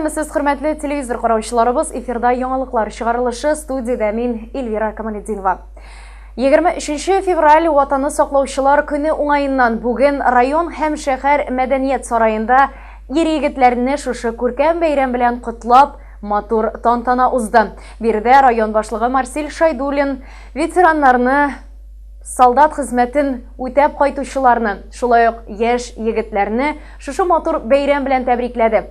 Сәламәтсез, хөрмәтле телевизор караучыларыбыз, эфирда яңалыклар чыгарылышы, студияда мин Эльвира Камалетдинова. 23 февраль ватаны саклаучылар көне уңайыннан бүген район һәм шәһәр мәдәният сараенда ир-егетләрне шушы күркәм бәйрәм белән котлап матур тантана узды. Биредә район башлыгы Марсель Шайдуллин ветераннарны, солдат хезмәтен үтәп кайтучыларны, шулай ук яшь егетләрне шушы матур бәйрәм белән тәбрикләде.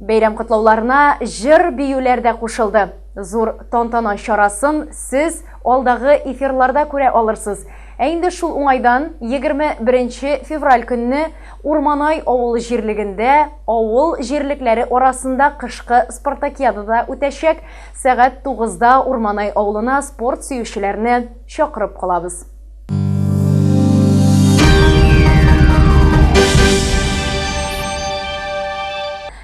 Бәйрәм котлауларына җыр биюләр дә кушылды. Зур тантана чарасын сез алдагы эфирларда күрә алырсыз. Ә инде шул уңайдан 21 февраль көнне Урманай авыл җирлегендә авыл җирлекләре арасында кышкы спартакиадада үтәчәк. Сәгать 9-да Урманай авылына спорт сөючеләрне чакырып калабыз.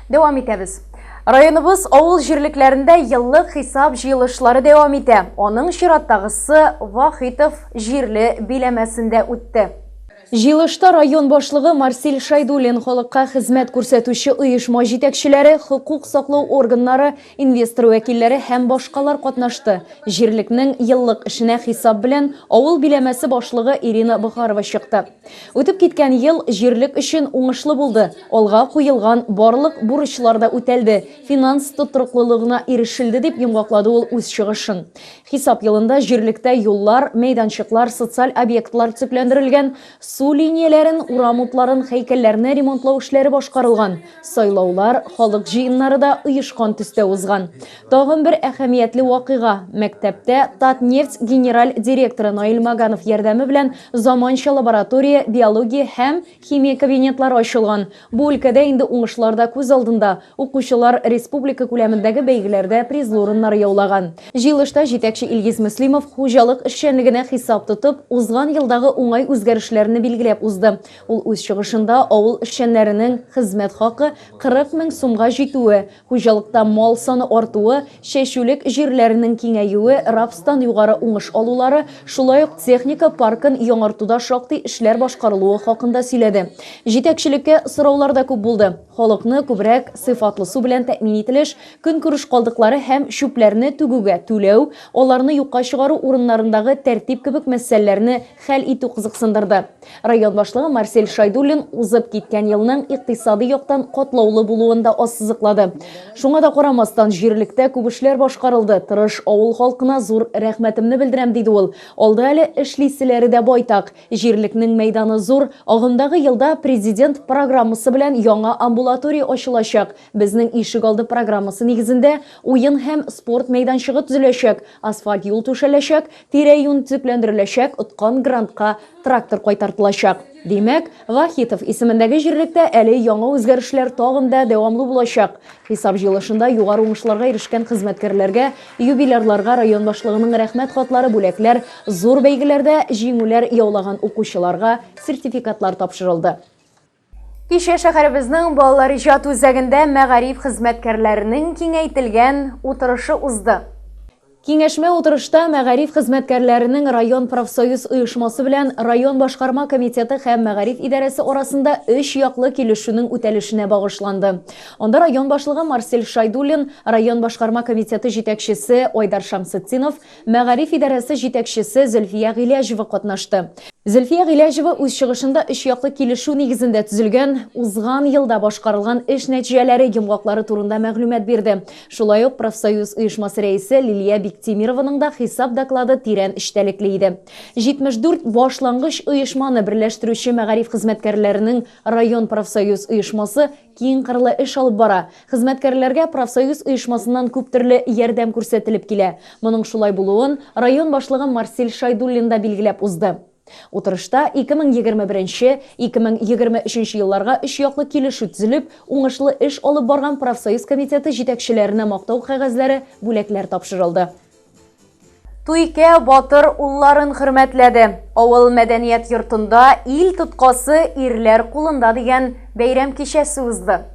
Дәвам итәбез. Районыбыз авыл җирлекләрендә еллык хисап җыелышлары дәвам итә. Аның чираттагысы Вахитов җирле биләмәсендә үтте. Җыелышта район башлыгы Марсель Шайдуллин, халыкка хезмәт күрсәтүче оешма җитәкчеләре, хокук саклау органнары, инвестор вәкилләре һәм башкалар катнашты. Җирлекнең еллык эшенә хисап белән авыл биләмәсе башлыгы Ирина Бухарова чыкты. Үтеп киткән ел җирлек өчен уңышлы булды. Алга куелган барлык бурычлар да үтәлде. Финанс тотрыклылыгына ирешелде дип йомгаклады ул үз чыгышын. Хисап елында җирлектә юллар, мәйданчыклар, социаль объектлар төпләндерелгән. Су линияләрен, урамутларын, һәйкәлләрне ремонтлау эшләре башкарылган. Сайлаулар, халык җыеннары да оешкан төстә узган. Тагын бер әһәмиятле вакыйга. Мәктәптә Татнефть генераль директоры Наил Маганов ярдәме белән заманча лаборатория, биология һәм химия кабинетлары ачылган. Бу өлкәдә инде уңышларда күз алдында. Укучылар республика күләмендәге бәйгеләрдә призлы урыннар яулаган. Җыелышта җитәкче Илгиз Мөслимов хуҗалык эшчәнлегенә хисап тотып, узган елдагы уңай үзгәрешләрне билгеләп узды. Ул үз чыгышында авыл эшчәннәренең хезмәт хакы 40 мең сумга җитүе, хуҗалыкта мал саны артуы, чәчүлек җирләренең киңәюе, рапстан югары уңыш алулары, шулай ук техника паркын яңартуда шактый эшләр башкарылуы хакында сөйләде. Җитәкчелеккә сораулар да күп булды. Халыкны күбрәк сыйфатлы су белән тәэмин ителеш, көнкүреш калдыклары һәм шүпләрне түгүгә түләү, аларны юкка чыгару урыннарындагы тәртип кебек мәсьәләләрне хәл итү кызыксындырды. Район башлыгы Марсель Шайдуллин узып киткән елның икътисади яктан катлаулы булуын да ассызыклады. Шуңа да карамастан җирлектә күп эшләр башкарылды. Тырыш авыл халкына зур рәхмәтемне белдерәм диде ул. Алда әле эшлиселәре дә байтак. Җирлекнең мәйданы зур. Агымдагы елда президент программасы белән яңа амбулатория ачылачак. Безнең ишек алды программасы нигезендә уен һәм спорт мәйданчыгы төзеләчәк, асфальт юл түшәләчәк, тирә-юнь төпләндереләчәк, уткан грантка трактор кайтартылачак. Димәк, Вахитов исемендәге җирлектә әле яңа үзгәрешләр тагын да дәвамлы булачак. Хисап җыелышында югары уңышларга ирешкән хезмәткәрләргә, юбилерларга район башлыгының рәхмәт хатлары, бүләкләр, зур бәйгеләрдә җиңүләр яулаган укучыларга сертификатлар тапшырылды. Кичә шәһәребезнең балалар иҗат үзәгендә мәгариф хезмәткәрләренең киңәйтелгән утырышы узды. Киңәшмә утырышта мәгариф хезмәткәрләренең район профсоюз оешмасы белән район башкарма комитеты һәм мәгариф идарәсе арасында 3 яклы килешүнең үтәлешенә багышланды. Анда район башлыгы Марсель Шайдуллин, район башкарма комитеты җитәкчесе Айдар Шамсетдинов, мәгариф идарәсе җитәкчесе Зөлфия Гыйләҗева катнашты. Зөлфия Гыйләҗева үз чыгышында 3 яклы килешү нигезендә төзелгән, узган елда башкарылган эш нәтиҗәләре, йомгаклары турында мәгълүмат бирде. Шулай ук профсоюз оешмасы рәисе Лилия Биктимированың да хисап доклады тирән эчтәлекле иде. 74 башлангыч оешманы берләштерүче мәгариф хезмәткәрләренең район профсоюз оешмасы киң кырлы эш алып бара. Хезмәткәрләргә профсоюз оешмасыннан күп төрле ярдәм күрсәтелеп килә. Моның шулай булуын район башлыгы Марсель Шайдуллин да билгеләп узды. Утырышта 2021-2023 елларга 3 яклы килешү төзелеп, уңышлы эш алып барган профсоюз комитеты җитәкчеләренә мактау кәгазьләре, бүләкләр тапшырылды. Туйкә батыр улларын хөрмәтләде. Авыл мәдәният йортында ил тоткасы ирләр кулында дигән бәйрәм кичәсе узды.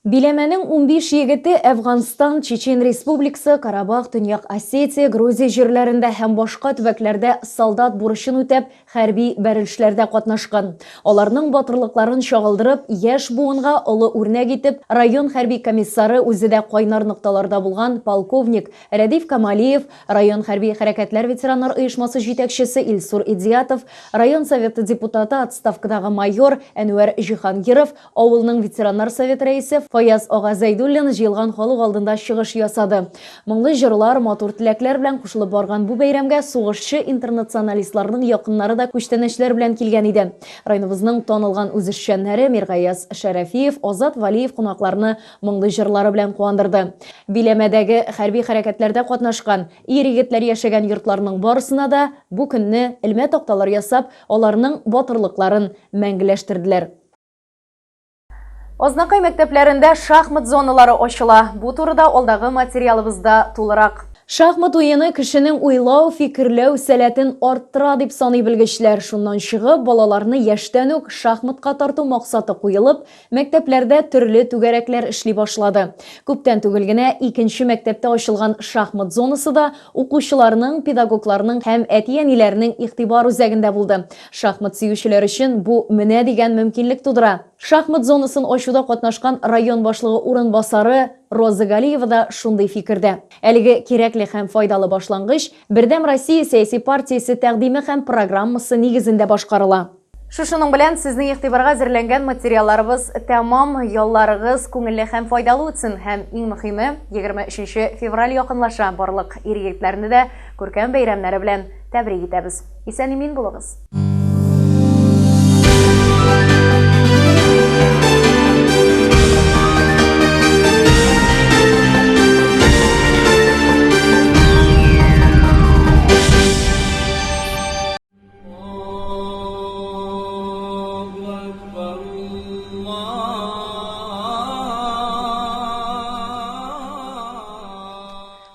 Биләмәнең 15 егете Әфганстан, Чечен Республикасы, Карабах, Төньяк Осетия, Грузия җирләрендә һәм башка төбәкләрдә солдат бурычын үтәп, хәрби бәрелешләрдә катнашкан. Аларның батырлыкларын чагылдырып, яшь буынга олы үрнәк итеп, район хәрби комиссары үзе дә кайнар нокталарда булган полковник Рәдиф Камалиев, район хәрби хәрәкәтләр ветераннар оешмасы җитәкчесе Илсур Идиятов, район советы депутаты отставкадагы майор Әнвәр Җиһангиров, авылның ветераннар совет рәисе Фаяз Ага Зәйдуллин җыелган халык алдында чыгыш ясады. Моңлы җырлар, матур теләкләр белән кушылып барган бу бәйрәмгә сугышчы интернационалистларның якыннары да күчтәнәчләр белән килгән иде. Районыбызның танылган үзешчәннәре Миргаяз Шәрәфиев, Азат Валиев кунакларны моңлы җырлары белән куандырды. Биләмәдәге хәрби хәрәкәтләрдә катнашкан ир-егетләр яшәгән йортларның барысына да бу көнне элмә такталар ясап, аларның батырлыкларын мәңгеләштерделәр. Ознакай мәктәпләрендә шахмат зоналары ачыла. Бу турыда алдагы материалыбызда тулырак. Шахмат уены кешенең уйлау, фикерләү сәләтен арттыра дип саный белгечләр. Шуннан чыгып, балаларны яшьтән үк шахматка тарту максаты куелып, мәктәпләрдә төрле түгәрәкләр эшли башлады. Күптән түгел генә 2нче мәктәптә ачылган шахмат зонасы да укучыларның, педагогларның һәм әти-әниләрнең игътибар үзәгендә булды. Шахмат сөючеләр өчен бу менә дигән мөмкинлек тудыра. Шахмат зонасын ачуда катнашкан район башлыгы урынбасары Роза Галиева да шундый фикердә. Әлеге кирәкле һәм файдалы башлангыч Бердәм Россия сәяси партиясе тәкъдиме һәм программасы нигезендә башкарыла. Шушының белән сезнең игътибарга әзерләнгән материалларыбыз тәмам, ялларыгыз күңелле һәм файдалы үтсен һәм иң мөһиме 23 февраль якынлаша. Барлык ир-егетләрне дә күркәм бәйрәмнәре белән тәбрик итәбез. Исән-имин булыгыз.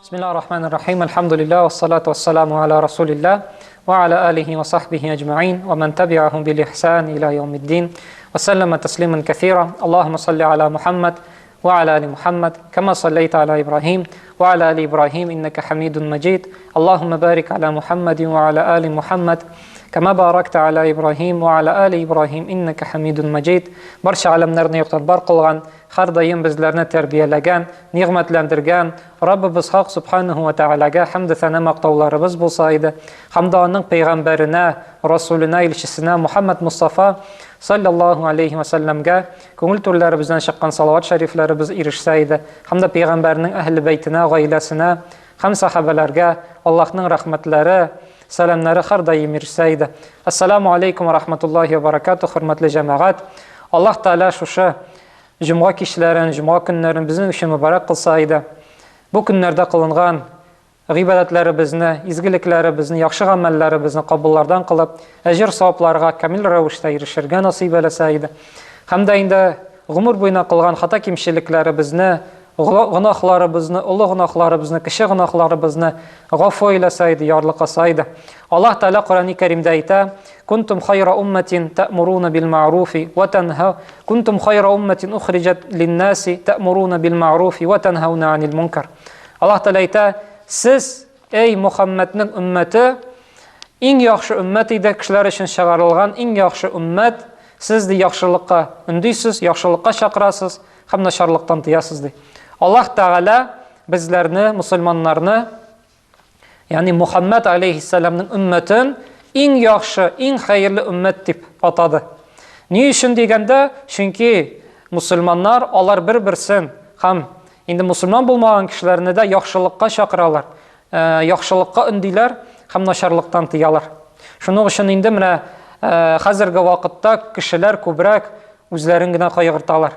Bismillahirrahmanirrahim. Alhamdulillah wassalatu wassalamu ala Rasulillah wa ala alihi wa sahbihi ajma'in wa man tabi'ahum bil ihsan ila yaumiddin wa sallama tasliman katsira. Allahumma salli ala Muhammad wa ala ali Muhammad kama sallaita ala Ibrahim wa ala ali Ibrahim innaka Hamidun Majid. Allahumma barik ala Muhammadin wa ala ali Muhammad kama barakta ala Ibrahim wa ala ali Ibrahim innaka Hamidun Majid. Barcha alamlarni yuqtadbar qilgan, har doim bizlarni tarbiyalagan, ne'matlantirgan Rabbimiz Haq subhanahu va taolaga hamd sana maqtovlarimiz bo'lsa edi. Hamda uning payg'ambarina, rasulina, elchisina Muhammad Mustafa sallallohu alayhi va sallamga ko'ngil turlarimizdan chiqqan salovat shariflarimiz erishsa edi. Hamda payg'ambarning ahli baytina, oilasina, ham sahabalarga Allohning rahmatlari, salamlari har doim erishsa edi. Assalomu alaykum va rahmatullohi va barakatuh, hurmatli jamoat. Alloh taolo shusha Cuma kişilərin, Cuma günlərin bizim üçün mübarək qılsa idi. Bu günlərdə qılınğan qibadətlərimizni, izgiliklərimizni, yaxşı əməllərimizni qabullardan qılıb, əcir savablarına kamil rəvişdə erişirgə nasib eləsə idi. Həm də indi ömür boyuna qılğan xata kimşiliklərimizni, günahlarımızı, ulu günahlarımızı, kişi günahlarımızı ғафу eləsəydi, yarlıqasaydı. Allah Teala Kur'an-ı Kerim'de ayta: "Kuntum khayra ummetin ta'muruna bil ma'rufi ve tenha kuntum khayra ummetin ukhrijat lin-nasi ta'muruna bil ma'rufi ve tenhauna 'anil munkar." Allah Teala ayta: "Siz ey Muhammed'nin ümmeti eng yaxşı ümmət idi, kişilər üçün çağırılğan eng yaxşı ümmət. Siz de yaxşılıqqa ündüysüz, yaxşılıqqa çağırasınız, hem naşarlıqdan tiyasınız." Allah Teala bizlerini, Müslümanlarını, yani Muhammed Aleyhisselam'ın ümmetin en yaxşı, en hayırlı ümmet deyip atadı. Niye için degende? Çünkü Müslümanlar onlar bir-birsin, hem indi Müslüman bulmayan kişilerini de yaxşılıqqa çağıralar, yaxşılıqqa ündüler, hem naşarlıqdan tiyalar. Şunun için indi mine hazırki vakitte kişiler kübrak özlerinden kayırtalar.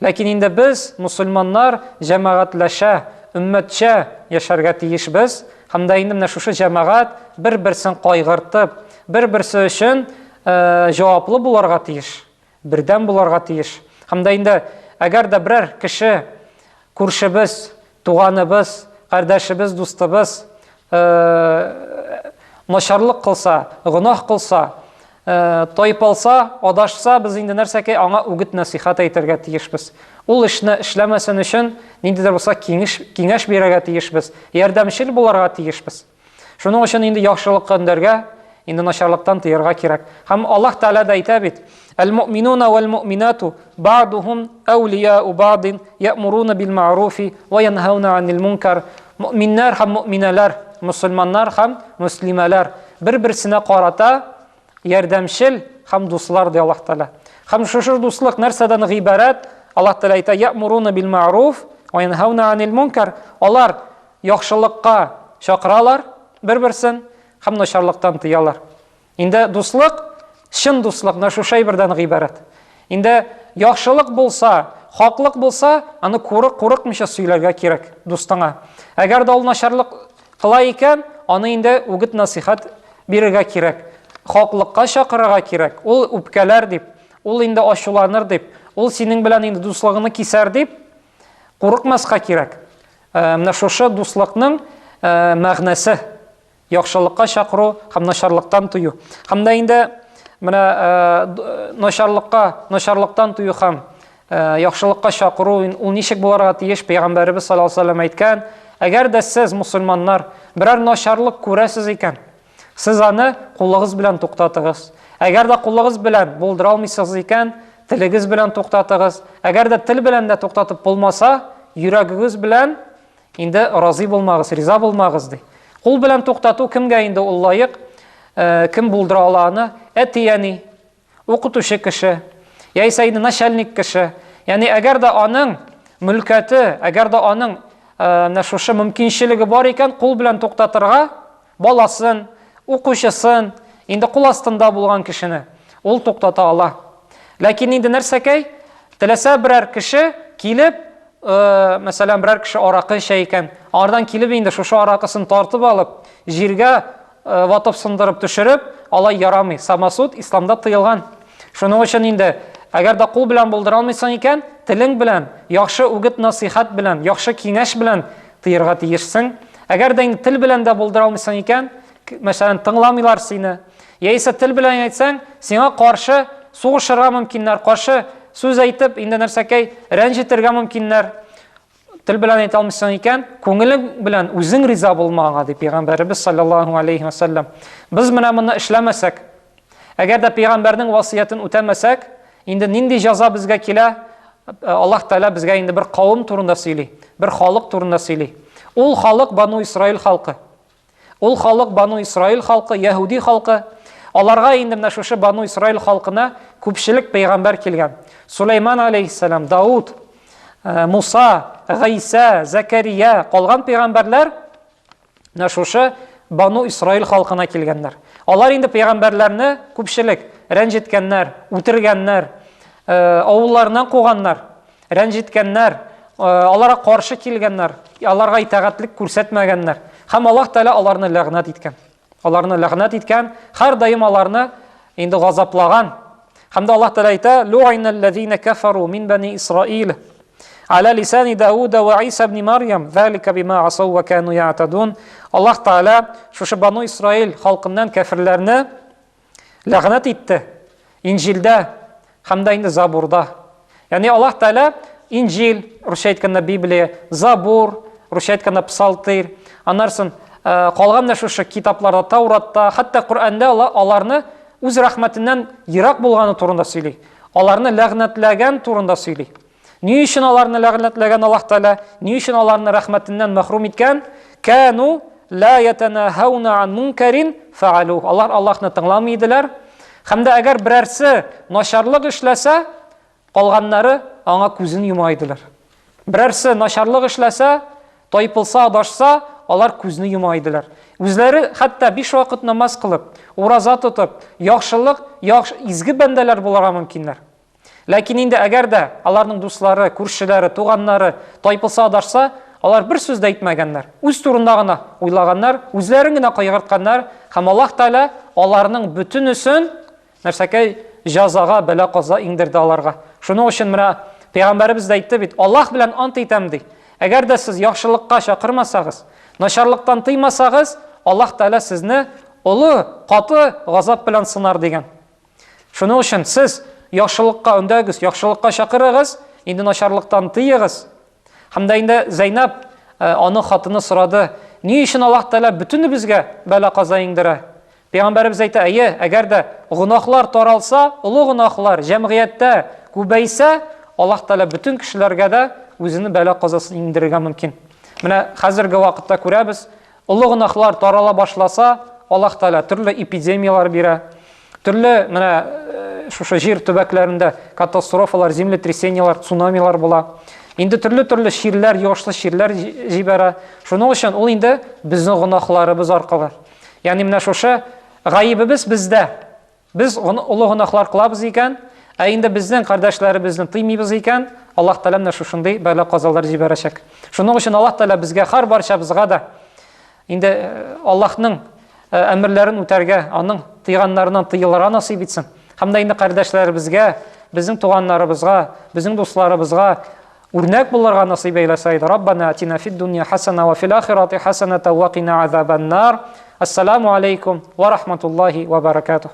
Lakin indi biz Müslümanlar cemaatlaşa, ümmetçe yaşarga tiyiş biz. Hem de indi şu cemaat bir-birsin kaygırtıp, bir-birsi için cevaplı bularga tiyiş, birden bularga tiyiş. Hem de indi eğer de birer kişi, kurşibіз, tuğanibіз, kardeşibіз, dostibіз, naşarlık kılsa, günah kılsa, тайпалса, адашса, біз инде нәрсәкәй аңа үгіт насихат әйтергә тиешбез. Ул эшне эшләмәсен өчен ниндидер булса киңәш бирергә тиешбез, ярдәмчел буларга тиешбез. Шуның өчен инде яхшылыкка өндәргә, инде начарлыктан тыярга кирәк. Һәм Аллаһ Тәгалә да әйтә бит: "Ал-муъминуна вал-муъминату ба'духум әүлияу ба'дин я'муруна бил-ма'руфи ва янхауна 'анил мункар." Муъминнәр һәм муъминалар, мусламаннар һәм муслималар бер-берсенә карата ярдәмчел һәм дуслар ди Аллаһ Тәгалә. Һәм шушы дуслык нәрсәдән гыйбарәт? Аллаһ Тәгалә әйтә: "Я'муруна бил-ма'руф ва янхауна 'анил мункар." Алар яхшылыкка чакыралар бер-берсен һәм начарлыктан тыялар. Инде дуслык, шын дуслык, шушы әйбердән гыйбарәт. Инде яхшылык булса, хаклык булса, аны курыкмыйча сөйләргә кирәк дустыңа. Әгәр дә ул начарлык кыла икән, аны инде үгет насихат бирергә кирәк. Хаклыкка чакырырга кирәк. Ул үпкәләр дип, ул инде ачуланыр дип, ул синең белән инде дуслыгыны кисәр дип курыкмаска кирәк. Менә шушы дуслыкның мәгънәсе яхшылыкка чакыру һәм начарлыктан тыю. Һәм дә инде менә начарлыктан тыю һәм яхшылыкка чакыру ул ничек буларга тиеш? Пәйгамбәрбез саллаллаһу алейһи ва саллям әйткән: "Әгәр дә сез мусламаннар берәр начарлык күрәсез икән, сез аны кулыгыз белән туктатыгыз. Әгәр дә кулыгыз белән булдыра алмыйсыз икән, телегез белән туктатыгыз. Әгәр дә тел белән дә туктатып булмаса, йөрәгегез белән инде разый булмагыз, риза булмагыз" ди. Кул белән туктату кемгә инде ул лаек? Кем булдыра ала аны? Әтияни, укытучы кеше, яисә инде начальник кеше. Ягъни әгәр дә аның мөлкәте, әгәр дә аның шушы мөмкинчелеге бар икән, кул белән туктатырга баласын, укучысын, инде кул астында булган кешене ул туктата ала. Ләкин инде нәрсәкәй? Теләсә берәр кеше килеп, мәсәлән, берәр кеше аракы эчә икән, ардан килеп инде шушы аракысын тартып алып, җиргә ватып сындырып төшереп, алай ярамый. Самасуд исламда тыелган. Шуның өчен инде әгәр дә кул белән булдыра алмыйсың икән, телең белән, яхшы үгет насихат белән, яхшы киңәш белән тыярга тиешсең. Әгәр дә инде тел белән дә булдыра алмыйсың икән, мәсәлән, тыңламыйлар сине, яисә тел белән әйтсәң, сиңа каршы сугышырга мөмкиннәр, каршы сүз әйтеп, инде нәрсәкәй рәнҗетергә мөмкиннәр. Тел белән әйтә алмыйсың икән, күңелең белән үзең риза булмаган ди Пәйгамбәрбез саллаллаһу алейһи ва саллям. Без менә моны эшләмәсәк, әгәр дә Пәйгамбәрнең васыятын үтәмәсәк, инде нинди җәза безгә килә? Аллаһ Тәгалә безгә инде бер кавым турында сөйли, бер халык турында сөйли. Ул халык Бану Исраил халкы. Ул халык Бану Исраил халкы, Яһуди халкы. Аларга инде менә шушы Бану Исраил халкына күпчелек пәйгамбәр килгән. Сулейман алейһиссалам, Дауд, Муса, Гайса, Закария, калган пәйгамбәрләр менә шушы Бану Исраил халкына килгәннәр. Алар инде пәйгамбәрләрне күпчелек рәнҗеткәннәр, үтергәннәр, авылларыннан куганнар, рәнҗеткәннәр, аларга каршы килгәннәр, аларга итәгатьлек күрсәтмәгәннәр. Һәм Аллаһ Тәгалә аларны ләгънәт иткән. Аларны ләгънәт иткән, һәр даим аларны инде газаплаган. Һәм дә Аллаһ Тәгалә әйтә: "Лу'инал-лазина кафару мин бани Исраил аля лисани Дауда ва Иса ибн Марьям, залика бима асау ва кану я'тадун." Аллаһ Тәгалә шушы Бану Исраил халкыннан кафирләрне ләгънәт итте. Инҗилдә һәм дә инде Забурда. Ягъни Аллаһ Тәгалә Инҗил, русча әйткәндә Библия, Забур, русча әйткәндә Псалтир, аннарсын калган шушы китапларда, Тауратта, хәтта Коръәндә аларны үз рәхмәтеннән ерак булганы турында сөйли. Аларны ләгънәтләгән турында сөйли. Ни өчен аларны ләгънәтләгән Аллаһ Тәгалә? Ни өчен аларны рәхмәтеннән мәхрүм иткән? Кану ла ятанахауна ан мункарин фаалу. Аллаһны тыңламыйдылар. Һәм дә әгәр берәрсе начарлык эшләсә, калганнары аңа күзен йомайдылар. Берәрсе начарлык эшләсә, тайпылса, адашса, алар күзне йомайдылар. Үзләре хәтта 5 вакыт намаз кылып, ураза тотып, яхшылык, изге бәндәләр буларга мөмкиннәр. Ләкин инде әгәр дә аларның дуслары, күршеләре, туганнары тайпылса, адашса, алар бер сүз дә әйтмәгәннәр. Үз турында гына уйлаганнар, үзләрен генә кайгыртканнар, һәм Аллаһ Тәгалә аларның бөтенесен нәрсәкәй җәзага, бәла-каза иңдерде аларга. Шуның өчен менә Пәйгамбәрбез дә әйтте бит: "Аллаһ белән ант итәм" ди. Әгәр дә сез яхшылыкка чакырмасагыз, начарлыктан тыймасагыз, Аллаһ Тәгалә сезне олы, каты газап белән сынар дигән. Шуның өчен сез яхшылыкка өндәгез, яхшылыкка чакырыгыз, инде начарлыктан тыегыз. Һәм дә инде Зәйнәп аның хатыны сорады: "Ни өчен Аллаһ Тәала бөтенебезгә бәла каза иңдерә?" Пәйгамбәрбез әйтә: "Әйе, әгәр дә гынаһлар таралса, олы гынаһлар җәмгыятьтә күбәйсә, Аллаһ Тәала бөтен кешеләргә дә үзенең бәла казасын иңдерергә мөмкин." Менә хәзерге вакытта күрәбез, олы гынаһлар тарала башласа, Аллаһ Тәала төрле эпидемиялар бирә, төрле менә шушы җир төбәкләрендә катастрофалар, землетрясениялар, цунамилар була. Инде төрле ширләр, яшлы ширләр җибәрә. Шуның өчен ул инде безнең гынаһларыбыз аркылы. Ягъни менә шушы гаибебез бездә. Без олы гынаһлар кылабыз икән, инде безнең кардәшләребезне тыймыйбыз икән, Аллаһ Тәала менә шушындый бәла казалар җибәрәчәк. Шуның өчен Аллаһ Тәала безгә һәр барчабызга да инде Аллаһның әмерләрен үтәргә, аның тыйганнарыннан тыелырга насыйп итсен. Һәм дә инде кардәшләребезгә, безнең туганнарыбызга, безнең дусларыбызга үрнәк булырга насыйп әйләсә иде. Раббана атина фид дунья хасана ва фил ахирати хасаната ва қина азабан нар. Ассаламу алейкум ва рахматуллахи ва баракатух.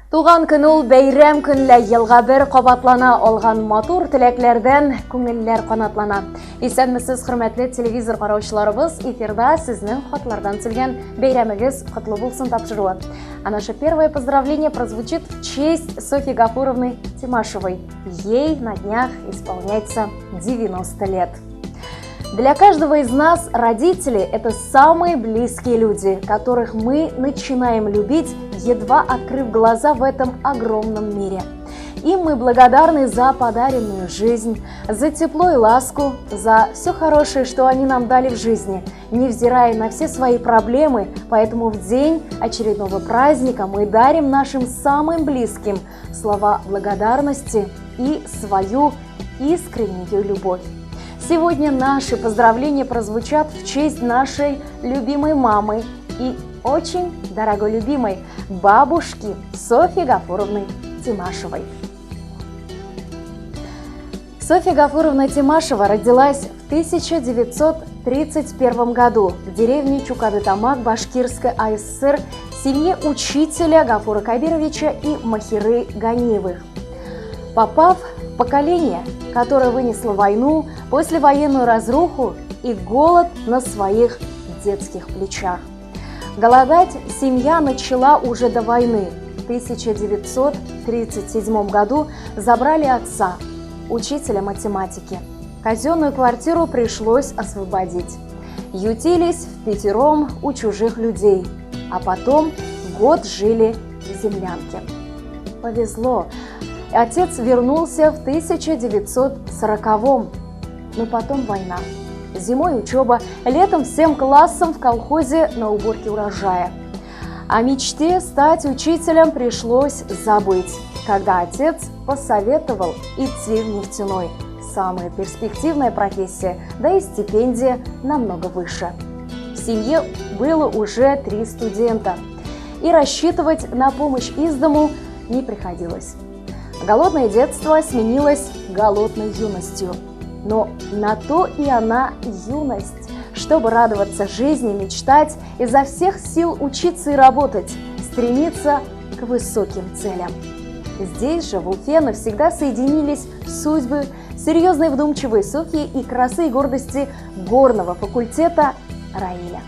Туган көн ул бәйрәм көнлә елга бер кабатлана алган матур теләкләрдән күңелләр канатлана. Исәнмесез, хөрмәтле телевизор караучыларыбыз, эфирда сезнең хатлардан килгән бәйрәмегез котлы булсын тапшыруы. А наше первое поздравление прозвучит в честь Софьи Гафуровны Тимашевой. Ей на днях исполняется 90 лет. Для каждого из нас родители – это самые близкие люди, которых мы начинаем любить, едва открыв глаза в этом огромном мире. Им мы благодарны за подаренную жизнь, за тепло и ласку, за все хорошее, что они нам дали в жизни, невзирая на все свои проблемы. Поэтому в день очередного праздника мы дарим нашим самым близким слова благодарности и свою искреннюю любовь. Сегодня наши поздравления прозвучат в честь нашей любимой мамы и очень дорогой любимой бабушки Софьи Гафуровны Тимашевой. Софья Гафуровна Тимашева родилась в 1931 году в деревне Чукады-Тамак Башкирской АССР в семье учителя Гафура Кабировича и Махиры Ганиевых. Попав в поколение, которое вынесло войну, послевоенную разруху и голод на своих детских плечах. Голодать семья начала уже до войны. В 1937 году забрали отца, учителя математики. Казенную квартиру пришлось освободить. Ютились впятером у чужих людей, а потом год жили в землянке. Повезло. Отец вернулся в 1940-м, но потом война. Зимой учеба, летом всем классам в колхозе на уборке урожая. О мечте стать учителем пришлось забыть, когда отец посоветовал идти в нефтяной. Самая перспективная профессия, да и стипендия намного выше. В семье было уже 3 студента, и рассчитывать на помощь из дому не приходилось. Голодное детство сменилось голодной юностью. Но на то и она юность, чтобы радоваться жизни, мечтать, изо всех сил учиться и работать, стремиться к высоким целям. Здесь же, в Уфе, навсегда соединились судьбы серьезной вдумчивой Софьи и красы и гордости горного факультета Раиля.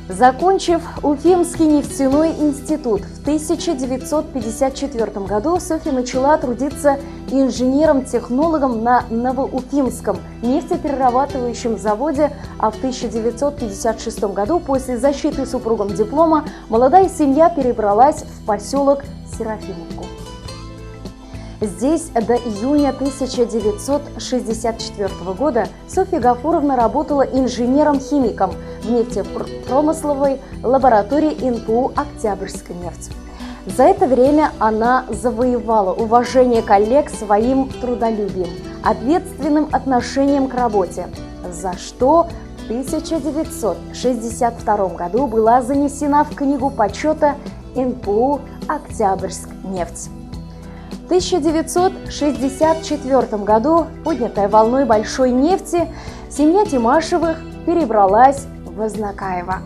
Закончив Уфимский нефтяной институт в 1954 году, Софья начала трудиться инженером-технологом на Новоуфимском нефтеперерабатывающем заводе, а в 1956 году после защиты супругом диплома молодая семья перебралась в поселок Серафимовку. Здесь до июня 1964 года Софья Гафуровна работала инженером-химиком в нефтепромысловой лаборатории НПУ «Октябрьская нефть». За это время она завоевала уважение коллег своим трудолюбием, ответственным отношением к работе, за что в 1962 году была занесена в Книгу почета НПУ «Октябрьскнефть». В 1964 году, поднятая волной большой нефти, семья Тимашевых перебралась в Азнакаево.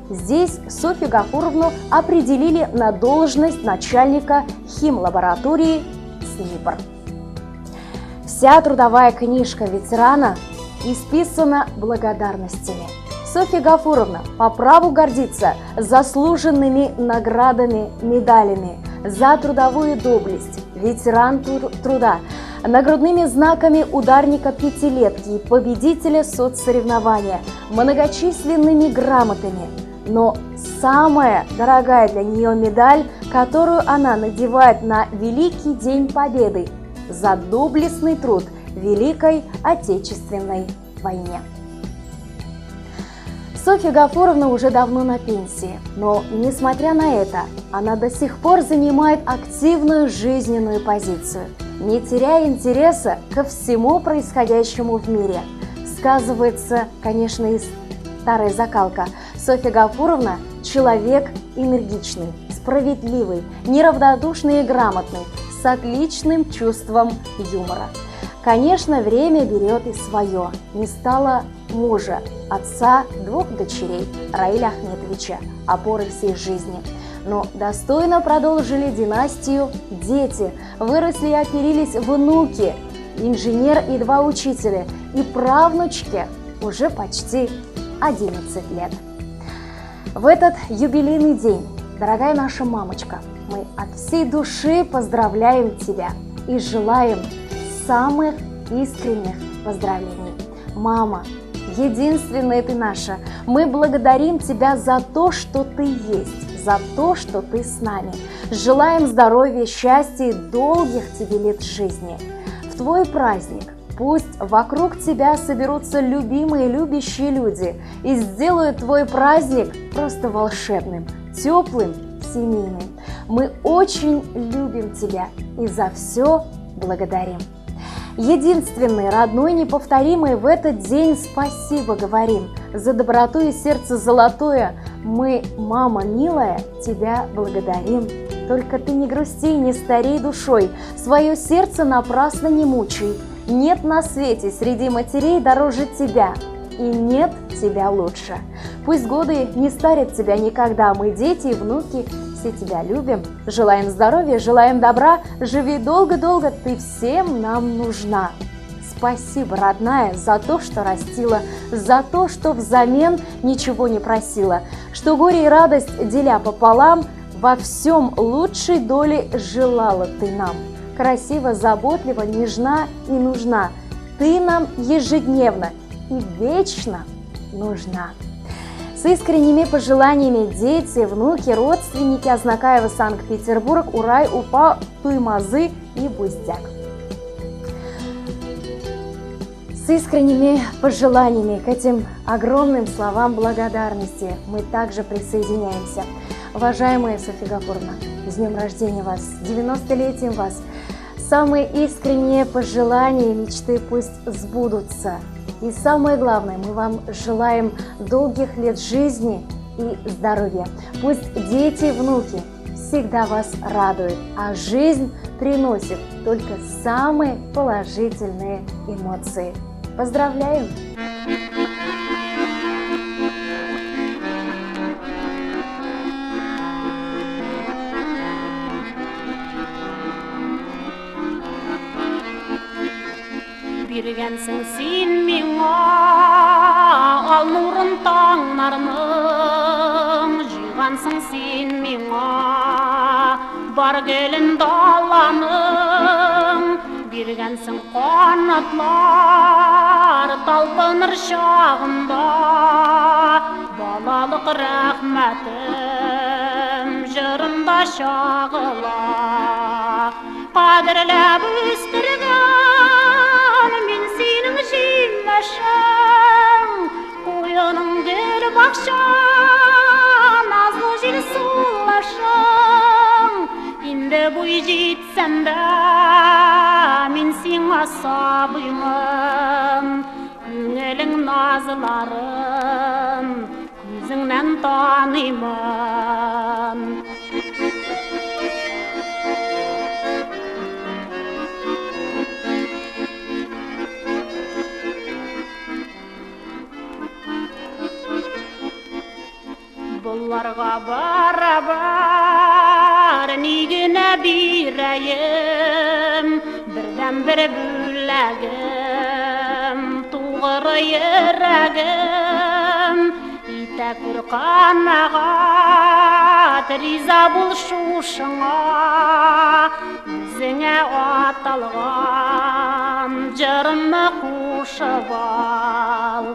Здесь Софью Гафуровну определили на должность начальника химлаборатории СНИПР. Вся трудовая книжка ветерана исписана благодарностями. Софья Гафуровна по праву гордится заслуженными наградами, медалями за трудовую доблесть, ветеран труда, нагрудными знаками ударника пятилетки и победителя соцсоревнования, многочисленными грамотами. Но самая дорогая для нее медаль, которую она надевает на Великий День Победы за доблестный труд в Великой Отечественной войне. Софья Гафуровна уже давно на пенсии, но, несмотря на это, она до сих пор занимает активную жизненную позицию, не теряя интереса ко всему происходящему в мире. Сказывается, конечно, и старая закалка. Софья Гафуровна – человек энергичный, справедливый, неравнодушный и грамотный, с отличным чувством юмора. Конечно, время берет и свое. Не стало мужа, отца двух дочерей, Раиля Ахметовича, опоры всей жизни. Но достойно продолжили династию дети, выросли и оперились внуки, инженер и 2 учителя, и правнучке уже почти 11 лет. В этот юбилейный день, дорогая наша мамочка, мы от всей души поздравляем тебя и желаем самых искренних поздравлений. Мама, единственная ты наша, мы благодарим тебя за то, что ты есть, за то, что ты с нами. Желаем здоровья, счастья и долгих тебе лет жизни. В твой праздник пусть вокруг тебя соберутся любимые, любящие люди и сделают твой праздник просто волшебным, теплым, семейным. Мы очень любим тебя и за все благодарим. Единственный, родной, неповторимый, в этот день спасибо говорим за доброту и сердце золотое. Мы, мама милая, тебя благодарим. Только ты не грусти, не старей душой, свое сердце напрасно не мучай. Нет на свете среди матерей дороже тебя, и нет тебя лучше. Пусть годы не старят тебя никогда, мы, дети и внуки, все тебя любим, желаем здоровья, желаем добра, живи долго-долго, ты всем нам нужна. Спасибо, родная, за то, что растила, за то, что взамен ничего не просила, что горе и радость, деля пополам, во всем лучшей доли желала ты нам. Красиво, заботливо, нежна и нужна. Ты нам ежедневно и вечно нужна. С искренними пожеланиями дети, внуки, родственники Азнакаева, Санкт-Петербург, Урай, Уфа, Туймазы и Буздяк. С искренними пожеланиями к этим огромным словам благодарности мы также присоединяемся. Уважаемая Софья Гафуровна, с днем рождения вас, с 90-летием вас. Самые искренние пожелания и мечты пусть сбудутся. И самое главное, мы вам желаем долгих лет жизни и здоровья. Пусть дети и внуки всегда вас радуют, а жизнь приносит только самые положительные эмоции. Поздравляем! Бергенсің сен миңа ал нұрын таңдарының, жиғансың сен миңа бар келін даланың. Бергенсің қанатлар талпыныр шағында, балалық рахмәтім жырында шағыла. Қадірләп өстірген мен сенің жемашың, қойының гүл бақша, назлы жел сулашың. Инде буй жетсем дә, мин сиңа сабыймын. Күңелең назларын күзеңнән таныймын. Болларга барабар нигенә бирәем, бердән бер бүләгем, тугры йөрәгем. Итә күр канагат, риза бул шушыңа, үзеңә аталган җырымны кушып ал.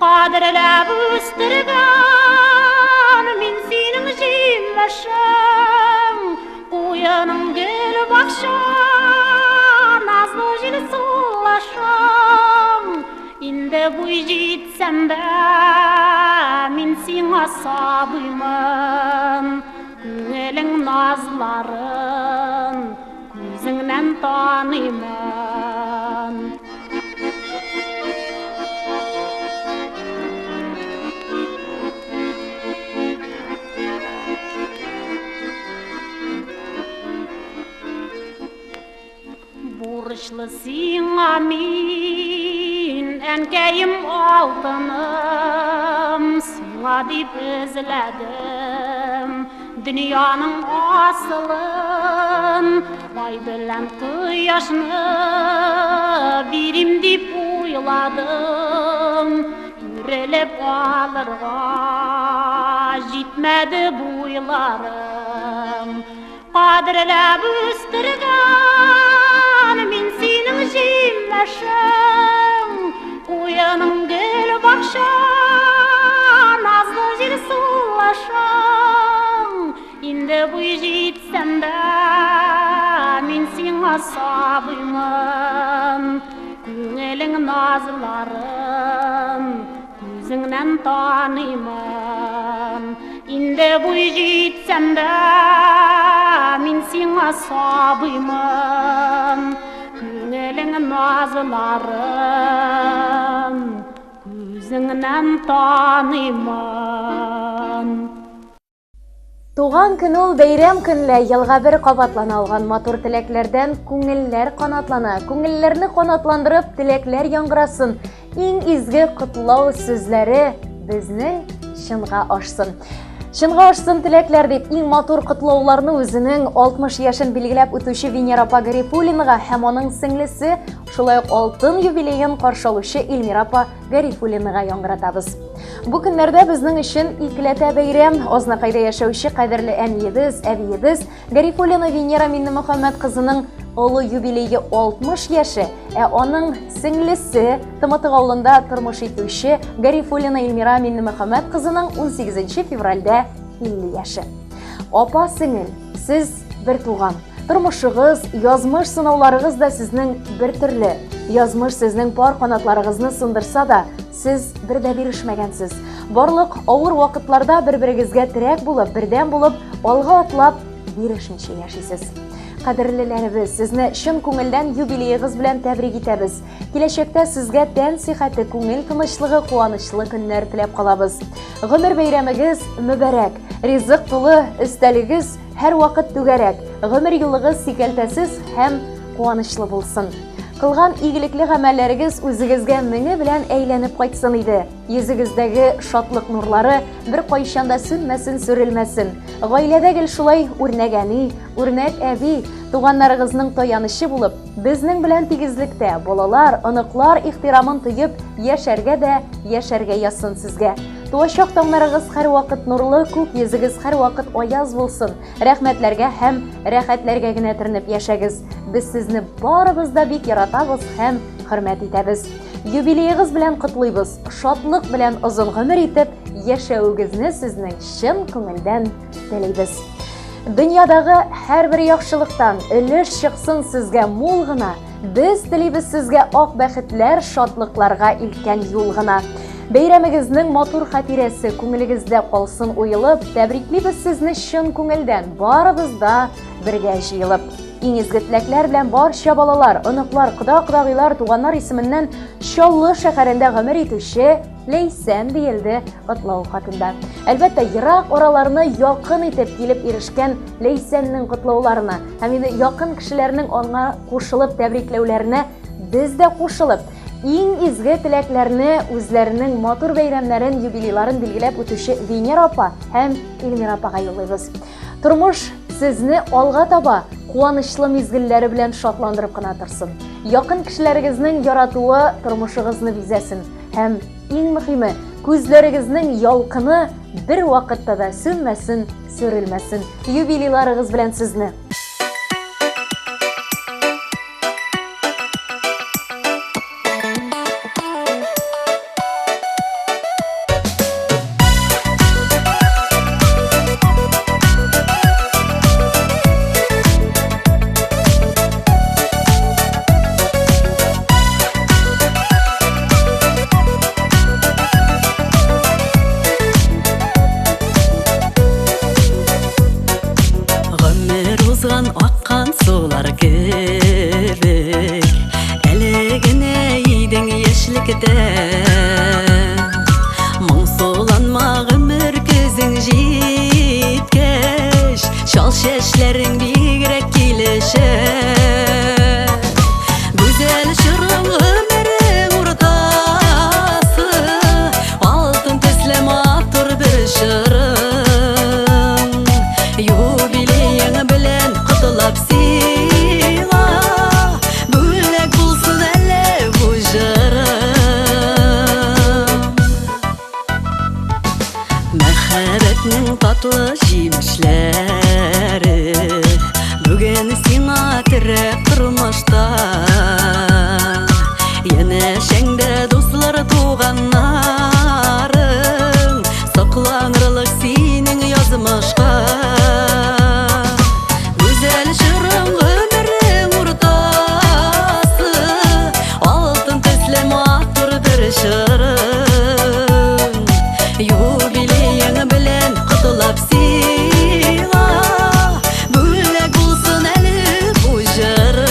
Кадерләп үстергән мин синең җимешең, куяның гөл бакча, назлы җил сулашың. Инде буй җитсәм дә, мин сиңа сабыймын. Күңелең назларын күзеңнән таныймын. Бурычлы сиңа мин, әнкәем алтыным, сиңа дип эзләдем дөньяның асылын. Ай белән кояшны бирим дип уйладым, үрелеп алырга җитмәде буйларым. Кадерләп үстергән мин синең җимешең, куяның гөл бакча, назлы җил сулашың. Инде буй җитсәм дә, мин сиңа сабыймын. Күңелең назларын күзеңнән таныймын. Инде буй җитсәм дә, мин сиңа сабыймын. Күңелең назларын күзеңнән таныймын. Туган көн ул бәйрәм көнлә елга бер кабатлана алган матур теләкләрдән күңелләр канатлана. Күңелләрне канатландырып, теләкләр яңгырасын. Иң изге котлау сүзләре безнең чынга ашсын. Чынга ашсын теләкләр дип иң матур котлауларны үзенең 60 яшын билгеләп үтүче Венера апа Гарифуллинага һәм аның сеңлесе, шулай ук алтын юбилейын каршы алучы Эльмира апа Гарифуллинага яңгыратабыз. Бу көннәрдә безнең өчен икеләтә бәйрәм. Азнакайда яшәүче кадерле әниебез, әбиебез Гарифуллина Венера Миннемөхәммәд кызының олы юбилейы 60 яшы, аның сеңлесе Тымытык авылында тормыш итүче Гарифуллина Эльмира Миннемөхәммәд кызының 18 февральдә 50 яшы. Апа сеңел, сез бер туган. Тормышыгыз, язмыш сынауларыгыз да сезнең бер төрле. Язмыш сезнең пар канатларыгызны сындырса да, сез бер дә бирешмәгәнсез. Барлык авыр вакытларда бер-берегезгә терәк булып, бердәм булып, алга атлап, бирешмичә яшисез. Кадерлеләребез, сезне чын күңелдән юбилейыгыз белән тәбрик итәбез. Киләчәктә сезгә тән сихәте, күңел тынычлыгы, куанычлы көннәр теләп калабыз. Гомер бәйрәмегез мүбәрәк, ризык тулы, өстәлегез һәр вакыт түгәрәк, гомер юлыгыз сикәлтәсез һәм куанычлы булсын. Кылган игелекле гамәлләрегез үзегезгә меңе белән әйләнеп кайтсын иде. Йөзегездәге шатлык нурлары бер кайчанда сүнмәсен, сүрелмәсен. Гаиләдә гел шулай үрнәгәни, үрнәк әби, туганнарыгызның таянышы булып, безнең белән тигезлектә балалар, оныклар ихтирамын тоеп, яшәргә дә яшәргә ясын сезгә. Туачак таңнарыгыз һәр вакыт нурлы, күк йөзегез һәр вакыт аяз булсын. Рәхмәтләргә һәм рәхәтләргә генә төренеп яшәгез. Без сезне барыбыз да бик яратабыз һәм хөрмәт итәбез. Юбилейыгыз белән котлыйбыз. Шатлык белән озын гомер итеп яшәүегезне сезнең чын күңелдән теләйбез. Дөньядагы һәрбер яхшылыктан өлеш чыксын сезгә мул гына. Без телибез сезгә ак бәхетләр, шатлыкларга илткән юл гына. Бәйрәмегезнең матур хатирәсе күңелегездә калсын уелып, тәбриклибез сезне чын күңелдән. Барыбыз да бергә җыелып. Иң изге теләкләр белән барча балалар, оныклар, кода-кодагыйлар, туганнар исеменнән Чаллы шәһәрендә гомер итүче Ләйсән диелде котлау хатында. Әлбәттә, ерак араларны якын итеп килеп ирешкән Ләйсәннең котлауларына һәм инде якын кешеләрнең аңа кушылып тәбрикләүләренә без дә кушылып, иң изге теләкләрне, үзләренең матур бәйрәмнәрен, юбилейларын билгеләп үтүче Венера апа һәм Эльмира апага юллыйбыз. Тормыш сезне алга таба куанычлы мизгелләре белән шатландырып кына торсын. Якын кешеләрегезнең яратуы тормышыгызны бизәсен һәм иң мөһиме, күзләрегезнең ялкыны бер вакытта да сүнмәсен, сүрелмәсен. Юбилейларыгыз белән сезне. Аккан сулар кебек, әле генә идең яшьлектә. Моң суланма гомер көзең җиткәч, шал чәчләрең бигрәк килешә. Гүзәл чорың гомерең уртасы, алтын төсле матур бер чорың. Юбилеяң белән котлап сиңа, бүләк булсын әле бу җырым. Мәхәббәтнең татлы җимешләре бүген сиңа терәп тормышта. Янәшәңдә дуслар, туганнарың, сакланырлык синең язмышка. Юбилеяң белән котлап сиңа, бүләк булсын әле бу җырым.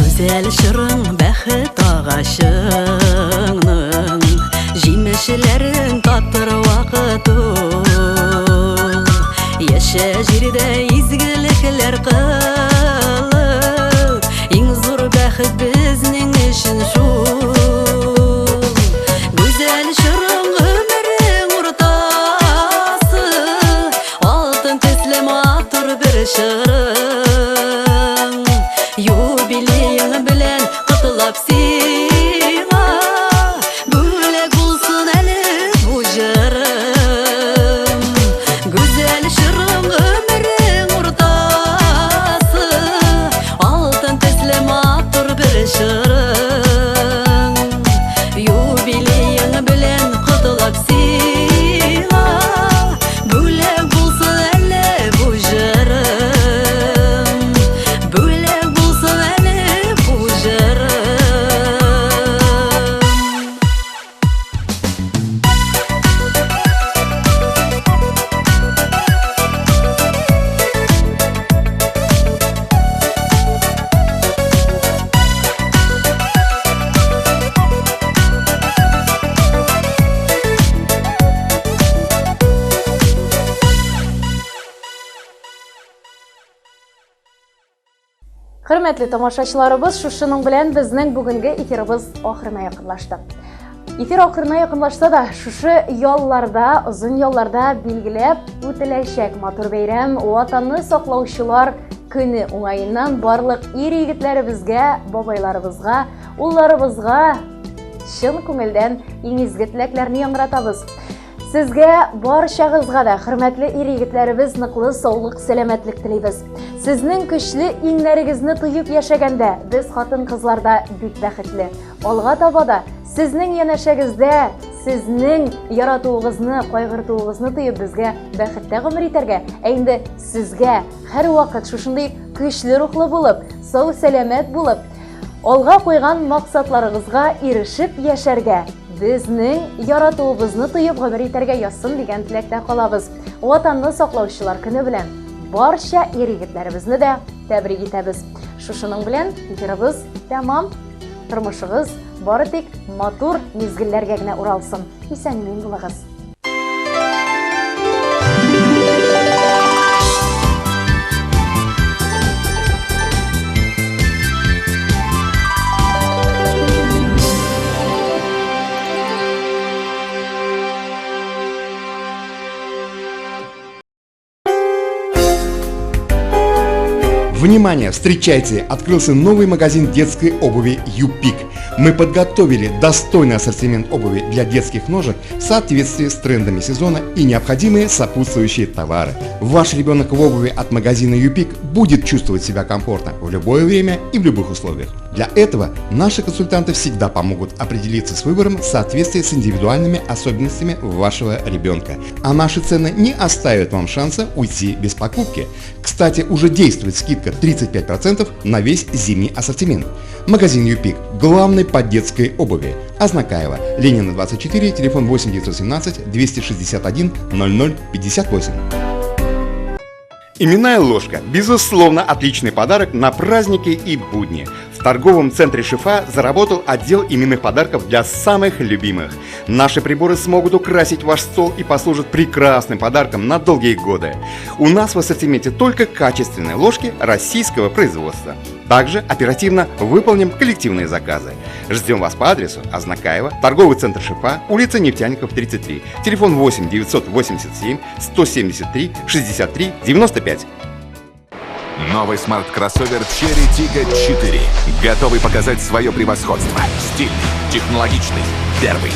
Гүзәл чорың бәхет агачыңның, җимешләрен татыр вакыт ул. Яшә җирдә изгелекләр кылып, иң зур бәхет безнең өчен шул. Гүзәл чорың гомерең уртасы, алтын төсле матур бер чорың. Юбилеяң белән котлап сиңа, бүләк булсын әле бу җырым. Гүзәл чорың гомерең уртасы, алтын төсле матур бер чорың. Юбилеяң белән котлап сиңа, бүләк булсын әле бу җырым. Бүләк булсын әле бу җырым. Хөрмәтле тамашачыларыбыз, шушының белән безнең бүгенге эфирыбыз ахырына якынлашты. Эфир ахырына якынлашса да, шушы ялларда, озын ялларда билгеләп үтеләчәк матур бәйрәм Ватанны саклаучылар көне уңаеннан барлык ир-егетләребезгә, бабайларыбызга, улларыбызга чын күңелдән иң изге теләкләрне яңратабыз. Сезгә барчагызга да хөрмәтле ир-егетләребез ныклы саулык, сәламәтлек телибез. Сезнең көчле иңнәрегезне тоеп яшәгәндә, без хатын-кызларда бик бәхетле. Алга таба да сезнең янәшәгездә, сезнең яратуыгызны, кайгыртуыгызны тоеп безгә бәхеттә гомер итәргә, инде сезгә һәрвакыт шушындый көчле рухлы булып, сау сәламәт булып, алга куйган максатларыгызга ирешеп яшәргә, безнең яратуыбызны тоеп гомер итәргә язсын дигән теләктә калабыз. Ватанны саклаучылар көне белән барча ир-егетләребезне дә тәбрик итәбез. Шушының белән эфирыбыз тәмам. Тормышыгыз бары тик матур мизгелләргә генә уралсын. Исән-имин булыгыз. Внимание! Встречайте! Открылся новый магазин детской обуви «Юпик». Мы подготовили достойный ассортимент обуви для детских ножек в соответствии с трендами сезона и необходимые сопутствующие товары. Ваш ребенок в обуви от магазина «Юпик» будет чувствовать себя комфортно в любое время и в любых условиях. Для этого наши консультанты всегда помогут определиться с выбором в соответствии с индивидуальными особенностями вашего ребенка. А наши цены не оставят вам шанса уйти без покупки. Кстати, уже действует скидка 35% на весь зимний ассортимент. Магазин «Юпик» – главный по детской обуви. Азнакаева, Ленина 24, телефон 8 917 261 00 58. Именная ложка – безусловно отличный подарок на праздники и будни. В торговом центре «Шифа» заработал отдел именных подарков для самых любимых. Наши приборы смогут украсить ваш стол и послужат прекрасным подарком на долгие годы. У нас в ассортименте только качественные ложки российского производства. Также оперативно выполним коллективные заказы. Ждем вас по адресу Азнакаева, торговый центр «Шифа», улица Нефтяников, 33, телефон 8 987 173 63 95. Новый смарт-кроссовер Cherry Tiggo 4. Готовый показать свое превосходство. Стильный, технологичный, первый.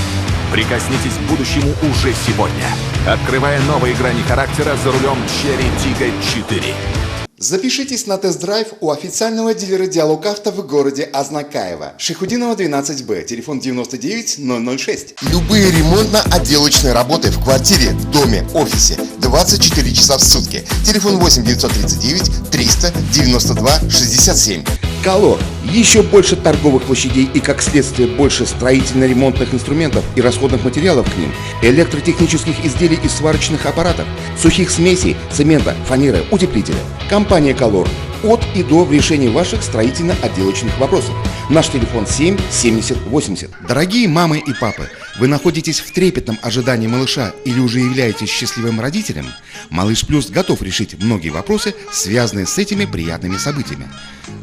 Прикоснитесь к будущему уже сегодня. Открывая новые грани характера за рулем Cherry Tiggo 4. Запишитесь на тест-драйв у официального дилера «Диалог Авто» в городе Азнакаево. Шихудинова, 12Б, телефон 99 006. Любые ремонтно-отделочные работы в квартире, доме, офисе 24 часа в сутки. Телефон 8 939 300 92 67. Колор. Еще больше торговых площадей и, как следствие, больше строительно-ремонтных инструментов и расходных материалов к ним, электротехнических изделий и сварочных аппаратов, сухих смесей, цемента, фанеры, утеплителя. Компания «Колор». От и до в решении ваших строительно-отделочных вопросов. Наш телефон 7 70 80. Дорогие мамы и папы, вы находитесь в трепетном ожидании малыша или уже являетесь счастливым родителем? Малыш Плюс готов решить многие вопросы, связанные с этими приятными событиями.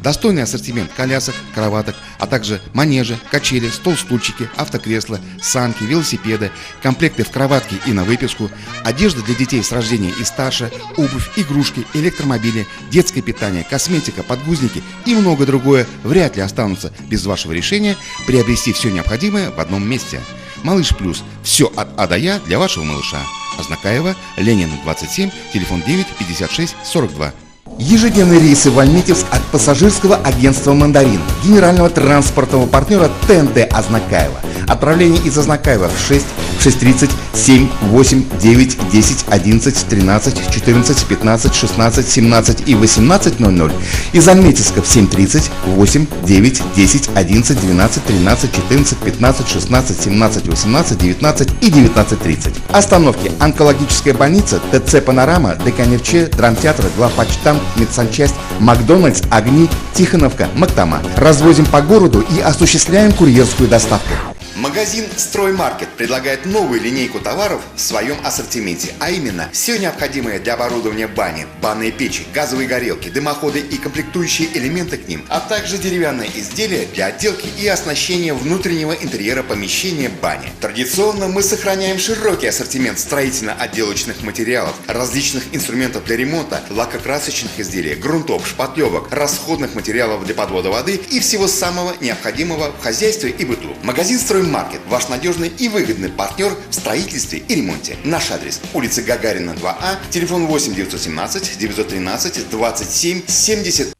Достойный ассортимент колясок, кроваток, а также манежи, качели, стол-стульчики, автокресла, санки, велосипеды, комплекты в кроватке и на выписку, одежда для детей с рождения и старше, обувь, игрушки, электромобили, детское питание, косметика, подгузники и многое другое вряд ли останутся без вашего решения приобрести все необходимое в одном месте. Малыш Плюс. Все от А до Я для вашего малыша. Азнакаева, Ленина 27, телефон 9 56 42. Ежедневные рейсы в Альметьевск от пассажирского агентства «Мандарин», генерального транспортного партнера ТНТ Азнакаева. Отправление из Азнакаева в 6, 6:30, 7, 8, 9, 10, 11, 13, 14, 15, 16, 17 и 18:00. Из Альметьевска в 7:30, 8, 9, 10, 11, 12, 13, 14, 15, 16, 17, 18, 19 и 19:30. Остановки: онкологическая больница, ТЦ «Панорама», ДК «Нефче», драмтеатр, главпочтамт, медсанчасть, Макдональдс, Огни, Тихоновка, Мактама. Развозим по городу и осуществляем курьерскую доставку. Магазин «Строймаркет» предлагает новую линейку товаров в своем ассортименте, а именно все необходимое для оборудования бани, банные печи, газовые горелки, дымоходы и комплектующие элементы к ним, а также деревянные изделия для отделки и оснащения внутреннего интерьера помещения бани. Традиционно мы сохраняем широкий ассортимент строительно-отделочных материалов, различных инструментов для ремонта, лакокрасочных изделий, грунтов, шпатлевок, расходных материалов для подвода воды и всего самого необходимого в хозяйстве и быту. Магазин «Строймаркет» – ваш надежный и выгодный партнер в строительстве и ремонте. Наш адрес – улица Гагарина, 2А, телефон 8 917 913 27 70.